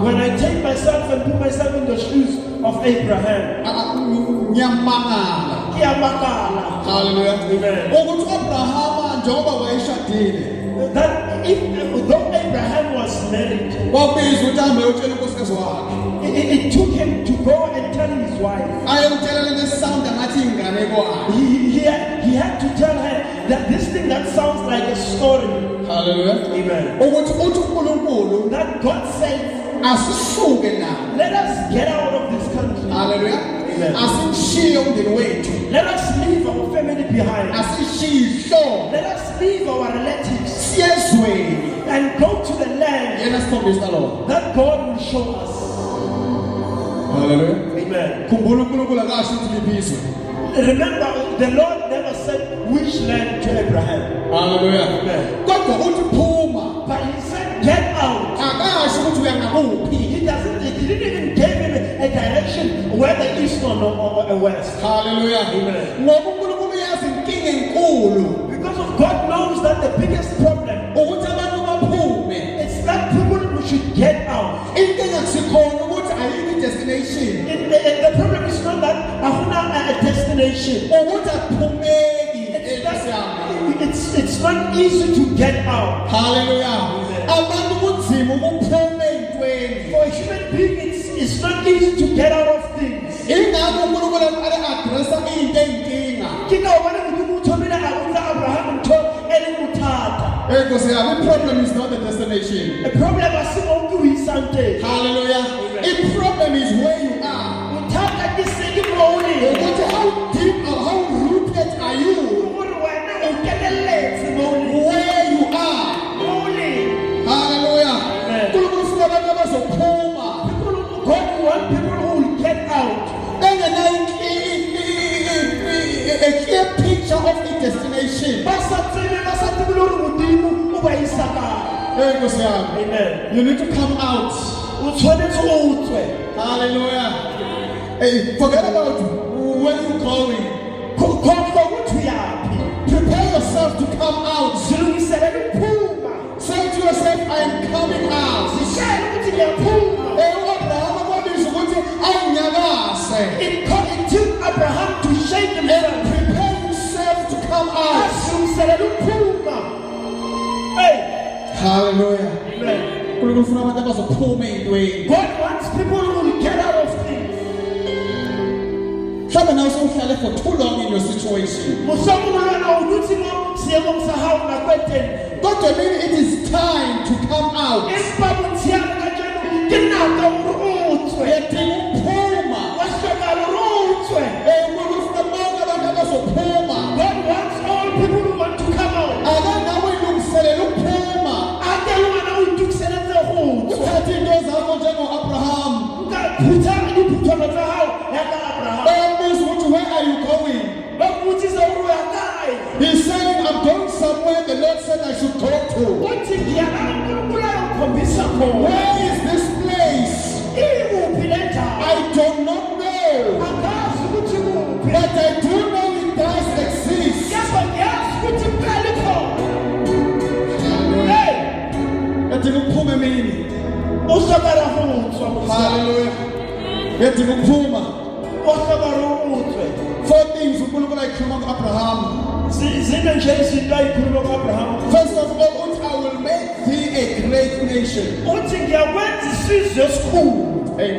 When I take myself and put myself in the shoes of Abraham, Hallelujah. Amen. That though Abraham was married, it took him to go and tell his wife. He had to tell her that this thing that sounds like a story. Hallelujah. Amen. That God said, let us get out of this country. Hallelujah. Amen. Let us leave our family behind. Let us leave our relatives and go to the land that God will show us. Hallelujah. Amen. Remember, the Lord never said which land to Abraham. Hallelujah. Amen. But he said, get out. He didn't even give him a direction whether east or west. Hallelujah. Amen. Because of God knows that the biggest problem is that people should get out. The problem is not that I have a destination. It's not easy to get out. Hallelujah. For a human being, it's not easy to get out of things. The problem is not the destination. The problem is Hallelujah. The problem is where you are. How deep or how rooted are you? Where you are. Hallelujah. God wants people who will get out. A clear picture of the destination. Amen. You need to come out. Hallelujah. Hey, forget about where you're going. Prepare yourself to come out. Say to yourself, I am coming out. It took Abraham to shake himself. Prepare yourself to come out. Hey. Hallelujah. Amen. God wants people who will get out of things. Someone else who fell for too long in your situation. God told me it is time to come out. God wants all people who want to come out. Where are you going? He's saying, I'm going somewhere the Lord said I should go to. Where is this place? I do not know. But I do know it does exist. Hallelujah. Four things like Abraham. First of all, I will make thee a great nation. Hey,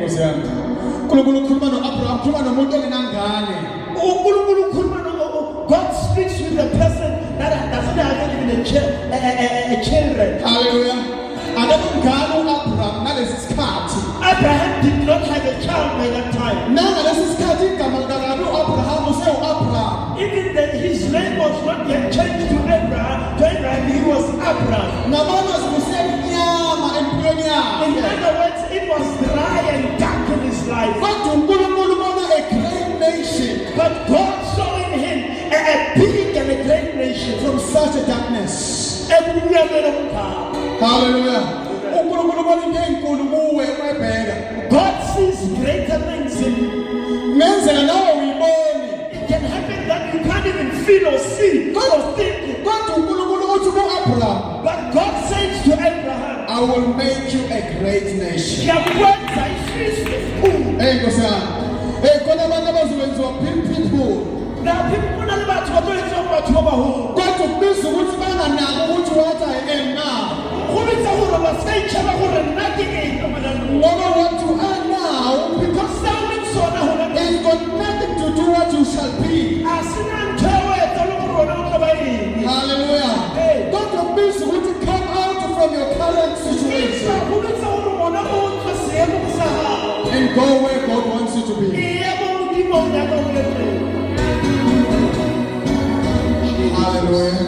God speaks with a person that doesn't have even a children. Hallelujah. Abraham did not have a child by that time. Even then, his name was not yet changed to Abraham. He was Abraham. In other words, it was dry and dark in his life. But God saw in him a big and a great nation from such a darkness. Hallelujah. God sees greater things in you. It can happen that you can't even feel or see or think it. But God says to Abraham, I will make you a great nation. Hey, Kosan. Hey, kona bana bazuwenziwa people. Na people na abantu bazoletwa abantu abahulu. Kodwa kubizwa ukuthi banganako ukuthi what I am now. Kubitsa hore basayitshela hore nna ke eng amalalo. Ngoba what you are now because sounding sona hona is got nothing to do what you shall be. Asina ntwewe tolo rona uba eng. Hallelujah. Kodwa kubizwa ukuthi come out from your current situation. Kubitsa hore mona o tsemo kusaha. And go where God wants you to be. Hallelujah.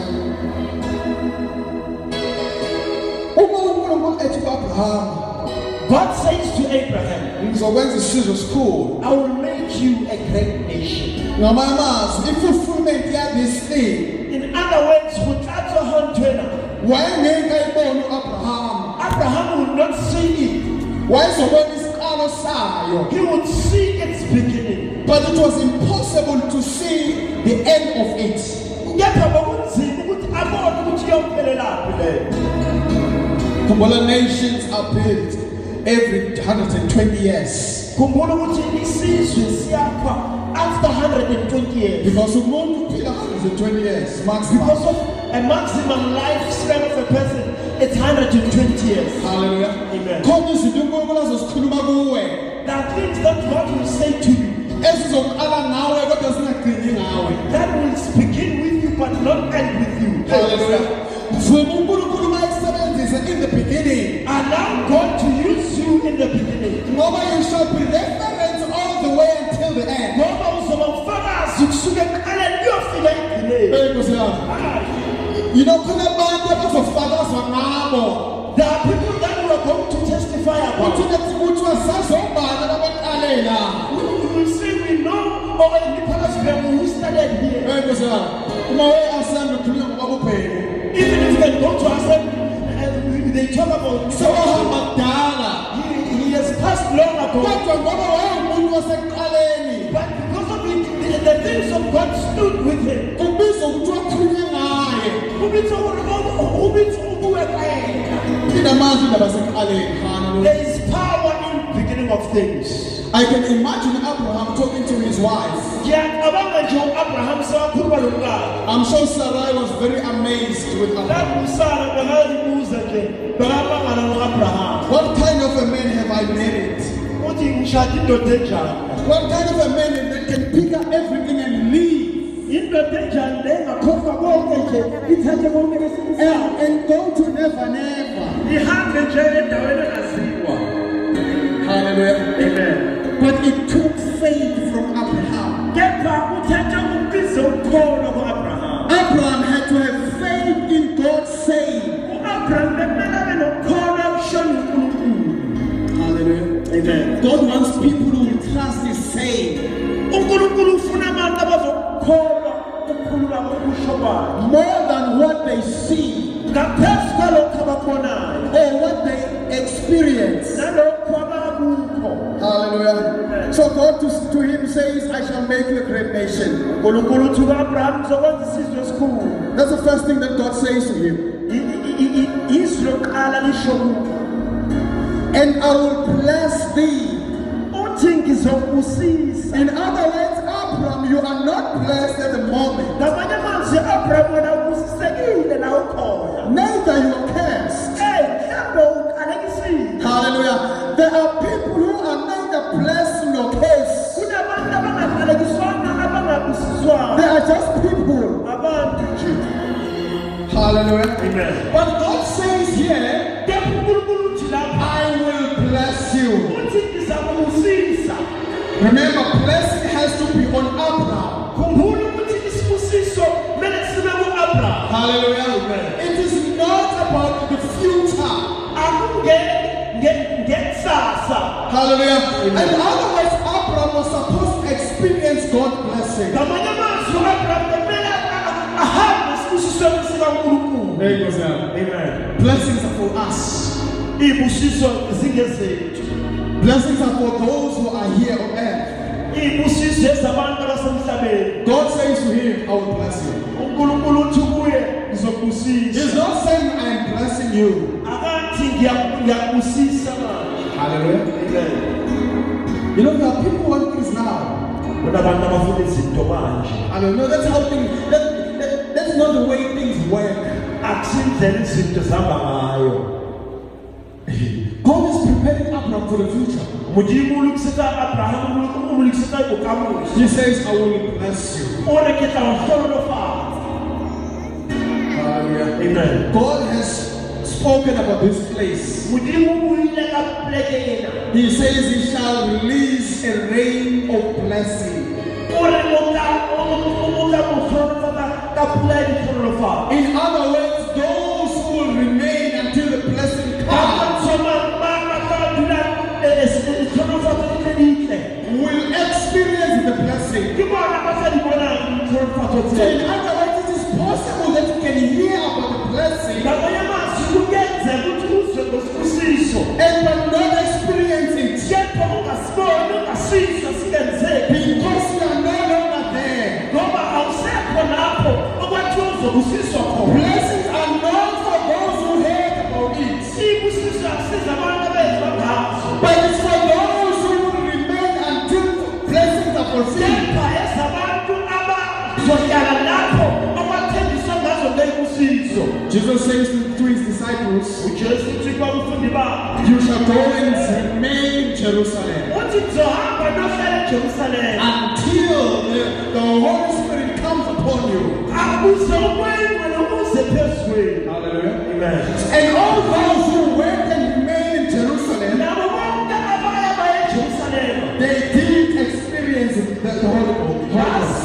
God says to Abraham, so when the season is cool, I will make you a great nation. Now, my mass, if you fulfill this thing, in other words, when Abraham will not see it. Why so when this he would see its beginning, but it was impossible to see the end of it. Kumbula nations are built every 120 years. After 120 years. Because of more than 120 years maximum. Because of a maximum lifespan of a person, it's 120 years. Hallelujah. Amen. There are things that God will say to you that will begin with you but not end with you. Hallelujah. In the beginning, allow God to use you in the beginning. You shall be reference all the way until the end. You know, there are people that we are going to testify about. We will say we know or Nicholas who studied here. Even if they go to us, they talk about he has passed long ago. But because of it, the things of God stood with him. There is power in the beginning of things. I can imagine Abraham talking to his wife. I'm sure Sarai was very amazed with Abraham. What kind of a man have I married? What kind of a man that can pick up everything and leave? And go to never. Hallelujah. Amen. But it took faith from Abraham. Abraham had to have faith in God saying. Hallelujah. Amen. God wants people who trust His saying. More than what they see. Or what they experience. Hallelujah. So God to him says, I shall make you a great nation. That's the first thing that God says to him. And I will bless thee. In other words, Abraham, you are not blessed at the moment. Neither you are cursed. Hallelujah. There are people who are neither blessed nor cursed. They are just people. Hallelujah. Amen. But God says here, I will bless you. Remember, blessing has to be on Abraham. Hallelujah. Amen. It is not about the future. Hallelujah. Amen. And otherwise, Abraham was supposed to experience God's blessing. Amen. Blessings are for us. Blessings are for those who are here on earth. God says to him, I will bless you. He's not saying I am blessing you. Hallelujah. Amen. You know, there are people who want things now. I don't know, that's how things, that's not the way things work. God is preparing Abraham for the future. He says, I will bless you. Hallelujah. Amen. God has spoken about this place. He says he shall release a rain of blessing. In other words, those who will remain until the blessing comes will experience the blessing. So in other words, it is possible that you can hear about the blessing and but not experience it because you are no longer there. Blessings are not for those who heard about it, but it's for those who will remain until blessings are fulfilled. Jesus says to his disciples, you shall go and remain in Jerusalem until the Holy Spirit comes upon you. Hallelujah. Amen. And all those who went and remained in Jerusalem, they did experience the Holy Ghost.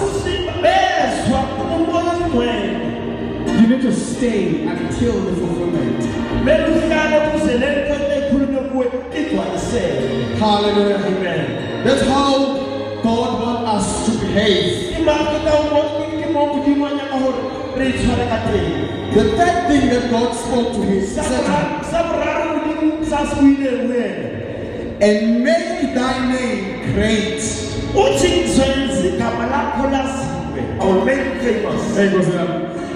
You need to stay until the fulfillment. Hallelujah. Amen. That's how God wants us to behave. The third thing that God spoke to his servant, and make thy name great. I will make it famous.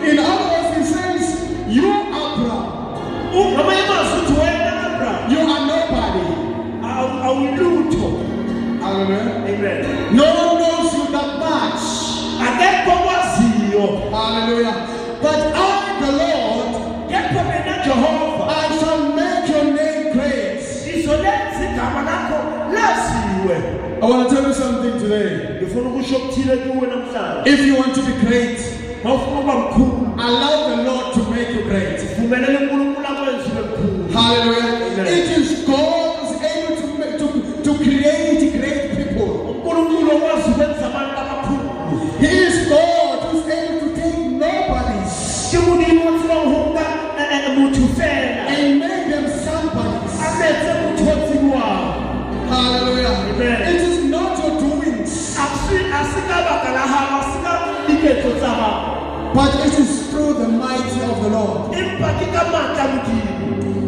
In other words, he says, you Abraham, you are nobody. Hallelujah. Amen. No one knows you that much. Hallelujah. But I, the Lord, I shall make your name great. I want to tell you something today. If you want to be great, allow the Lord to make you great. Hallelujah. It is God who is able to create great people. He is God who is able to take nobodies and make them somebodies. Hallelujah. It is not your doings, but it is through the might of the Lord.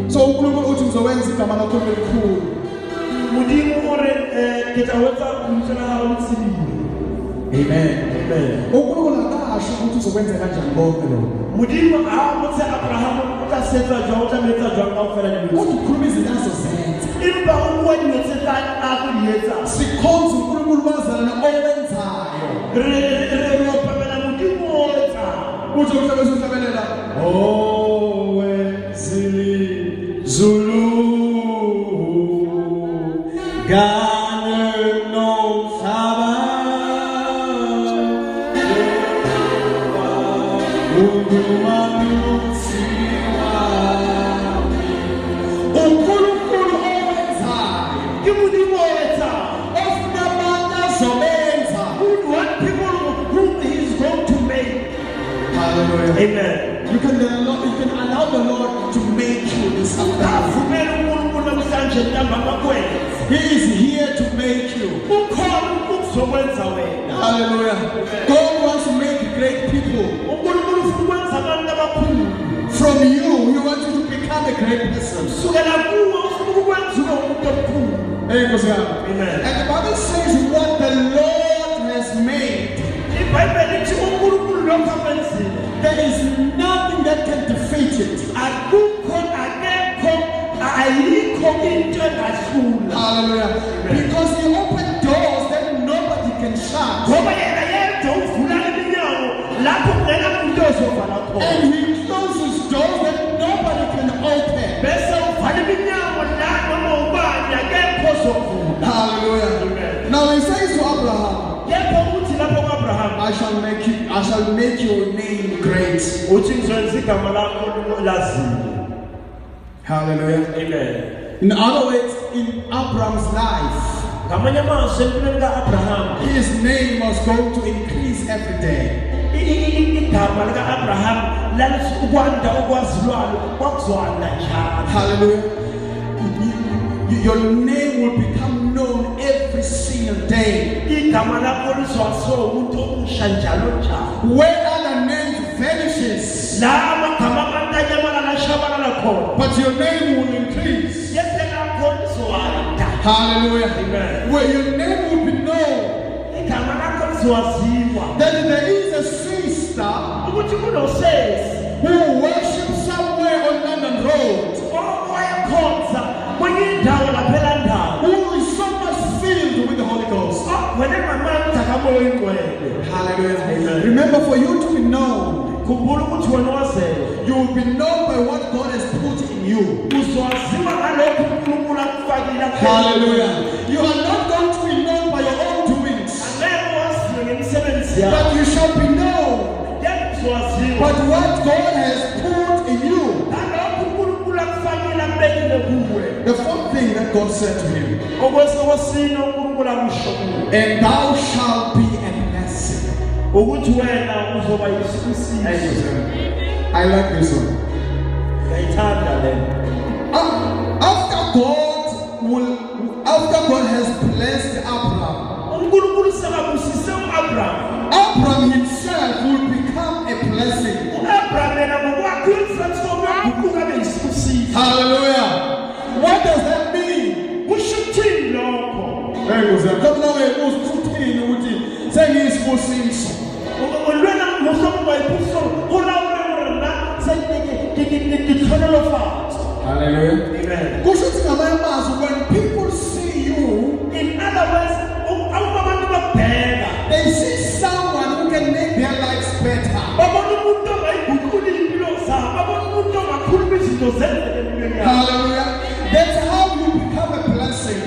So uNkulunkulu uthi ngizowenza igama lakho elikhulu. Amen. Amen. uNkulunkulu akasho ukuthi uzokwenza kanjani konke lokho. Ukhuluma izinto zenza. Sikhonza uNkulunkulu wazana owenzayo. Uthi uhlabelela. Oh wenzile Zulu Gane no Saba uNkulunkulu owenzayo ofunamandla zobenza what people whom he is going to make. Hallelujah. Amen. You can allow the Lord to make you this afternoon. He is here to make you. Hallelujah. God wants to make great people. From you, He wants you to become a great person. Amen. And the Bible says what the Lord has made, there is nothing that can defeat it. Hallelujah. Because he opened doors that nobody can shut. And he closes doors that nobody can open. Hallelujah. Now he says to Abraham, I shall make your name great. Hallelujah. Amen. In other words, in Abraham's life, his name was going to increase every day. Hallelujah. Your name will become known every single day. Where other names vanishes, but your name will increase. Hallelujah. Amen. Where your name will be known. That there is a sister who worships somewhere on London Road, who is so much filled with the Holy Ghost. Hallelujah. Amen. Remember, for you to be known, you will be known by what God has put in you. Hallelujah. You are not going to be known by your own doings, but you shall be known by what God has put in you. The fourth thing that God said to him, and thou shalt be a blessing. I like this one. After God has blessed Abraham, Abraham himself will become a blessing. Hallelujah. What does that mean? Hallelujah. Amen. When people see you, In other words, they see someone who can make their lives better. Hallelujah. That's how you become a blessing.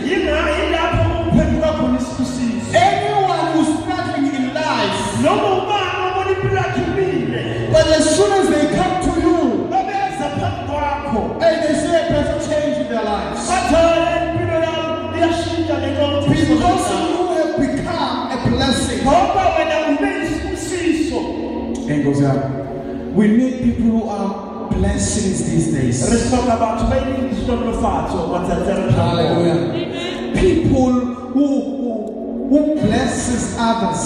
Anyone who's struggling in life, but as soon as they come to you, and they see a better change in their lives, because you have become a blessing. And goes out. We need people who are blessings these days. Hallelujah. People who blesses others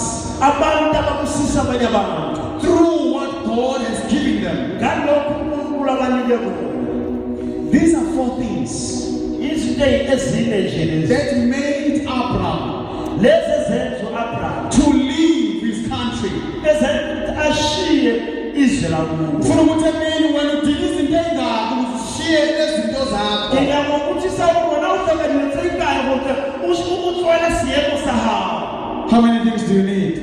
through what God has given them. These are four things that made Abraham to leave his country. How many things do you need?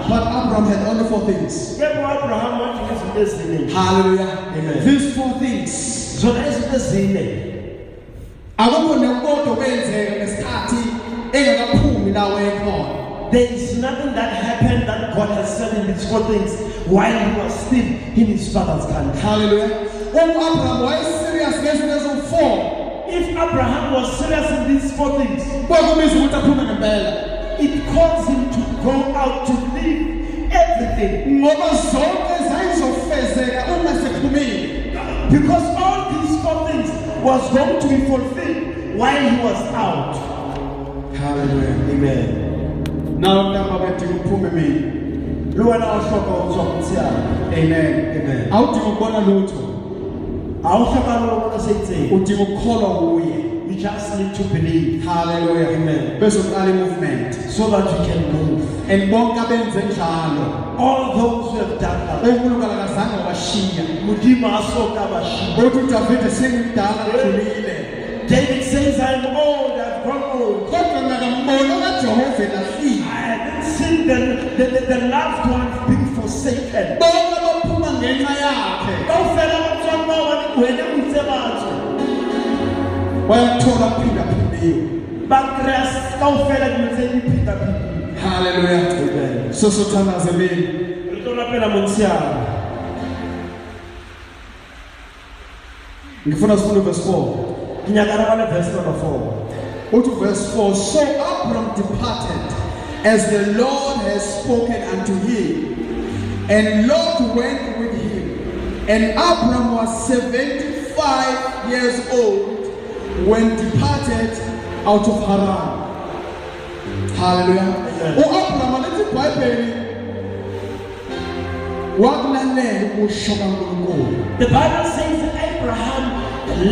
But Abraham had only four things. Hallelujah. Amen. These four things. There is nothing that happened that God has said in these four things while he was still in his father's country. Hallelujah. If Abraham was serious in these four things, it caused him to go out to leave everything. Because all these four things was going to be fulfilled while he was out. Hallelujah. Amen. Now, amen. Amen. You just need to believe. Hallelujah. Amen. Bezoqala movement. So that we can move. And bonke abenze njalo. All those who have done that. uNkulunkulu akazange washiya. Mudima asoka bashiya. Uthi uDavide sengimdala ngidlulile. David says, I'm old, I've grown old. Kodwa ngakambona kaJehova lafika. I haven't seen the loved ones being forsaken. Bonke baphuma ngenxa yakhe. Kawufela abantwana wena umsebenzi. Bayathola phinda phindiwe. Bakras kawufela nje iphinda phinda. Hallelujah. Amen. So thandaza mina. Ritona phela monsiyana. Ngifuna sifunde verse 4. Verse number 4. Go to verse 4. So Abram departed as the Lord has spoken unto him, and Lot went with him. And Abram was 75 years old when departed out of Haran. Hallelujah. Abram alethi iBhayibheli wakulalela ukusho kaNkulunkulu. The Bible says that Abraham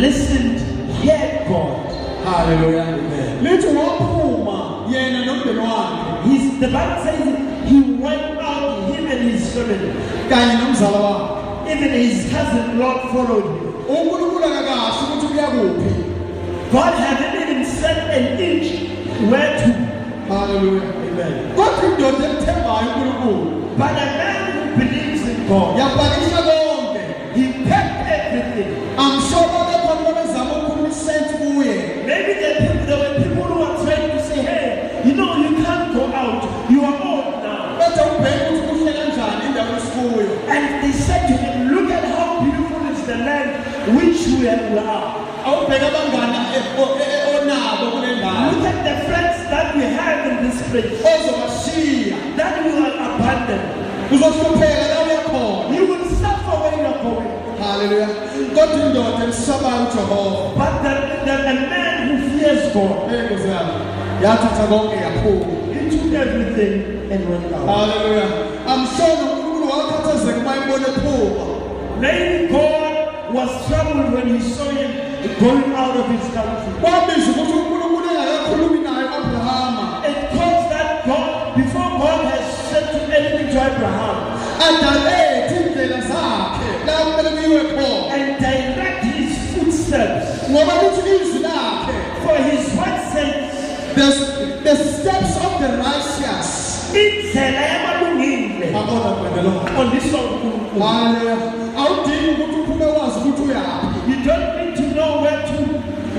listened, heard God. Hallelujah. Lithi waphuma yena nomndeni wakhe. The Bible says he went out, him and his family. Kanye nomzala wakhe. Even his cousin Lot followed him. uNkulunkulu akakazi ukuthi uya kuphi. God hadn't even set an inch where to. Hallelujah. Amen. Kodwa indoda ethembayo uNkulunkulu. But a man who believes in God, Yapakisha konke. he kept everything. I'm sure babekhona babezama ukukhuluma isense kuye. Maybe there were people who were trying to say, hey, you know, you can't go out. You are old now. Bethe ubheke ukuthi kuhle kanjani indawo esikuyo. And they said to him, look at how beautiful is the land which we are. Awubheke abangani onabo kule ndawo. Look at the friends that we have in this place. Ozobashiya. That we will abandon. Uzohlupheka la uya khona. You will suffer when you are going. Hallelujah. Kodwa indoda esabayo uJehova. But the man who fears God, Nkosi yami. Yathatha konke yaphuma. he took everything and went out. Hallelujah. I'm sure uNkulunkulu wakhathazeka mayibona ephuma. Maybe God was troubled when he saw him going out of his country. Kwabizwa ukuthi uNkulunkulu engakakhulumi naye uAbrahama. It caused that God, before God has said to anything to Abraham, Adalethe indlela zakhe la kumele kuyiwe khona. and direct his footsteps. Ngoba lithi izwi lakhe. For his word says, The steps of the righteous. indlela yamalungile. Babona kwendelo. Ondiswa uNkulunkulu. Hallelujah. Awudingi ukuthi uphume wazi ukuthi uyaphi. You don't need to know where to.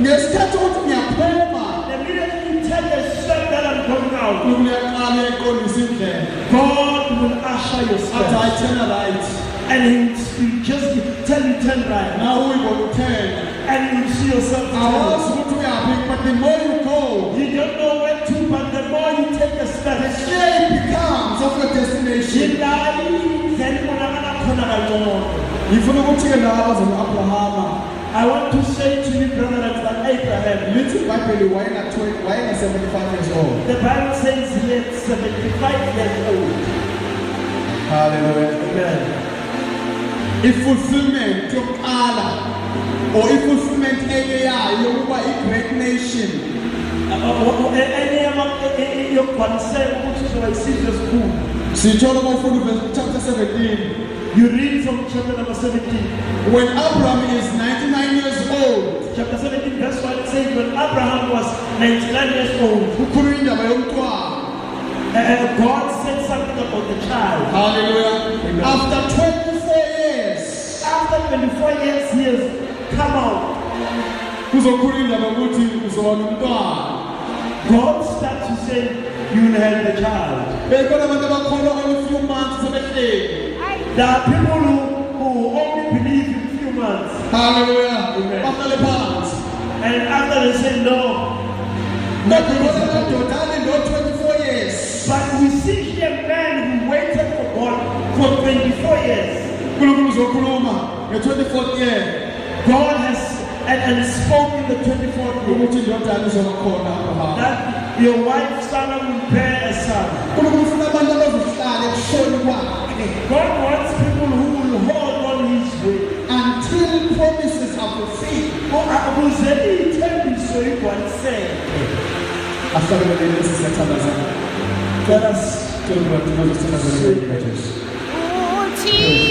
Ngesikhathi ukuthi ngiyaphuma. Immediately you tell the step that I'm going out. uNkulunkulu uyaqala eqondisa indlela. God will usher your Athi steps. I turn right. And he just tell you turn right. Now uyibona uthena. And you see yourself Awazi turn. ukuthi uyaphi but the more you go. You don't know where to, but the more you take a step. The shape becomes of your destination. Ngifuna ukuthi ke laba zoAbrahama. I want to say to you, brother, that Abraham, Lithi iBhayibheli wayena 75 years old. the Bible says he is 75 years old. Hallelujah. Amen. Fulfillment yokuqala or fulfillment eyayo yokuba great nation. Sithola mawufunda verse chapter 17. You read from chapter number 17. When Abraham is 99 years old. Chapter 17 verse 1 says when Abraham was 99 years old. Kukhuluma indaba yomntwana. God said something about the child. Hallelujah. Amen. After 24 years. After 24 years he has come out. Kuzokhuluma indaba ukuthi uzoba nomntwana. God starts to say you will have the child. Bekhona abantu abakholwa only few months sebehleli. There are people who only believe in few months. Hallelujah. Amen. Bahlale phansi. And after they say no. Nothing is happening. 24 years. But we see here a man who waited for God for 24 years. uNkulunkulu uzokhuluma nge-24th year. God has and spoke in the 24th year ukuthi indodana izoba khona Abraham. that your wife Sarah will bear a son. uNkulunkulu ufuna abantu abazohlala ekushoni kwakhe God wants people who will hold on his way until Until promises are fulfilled. Let us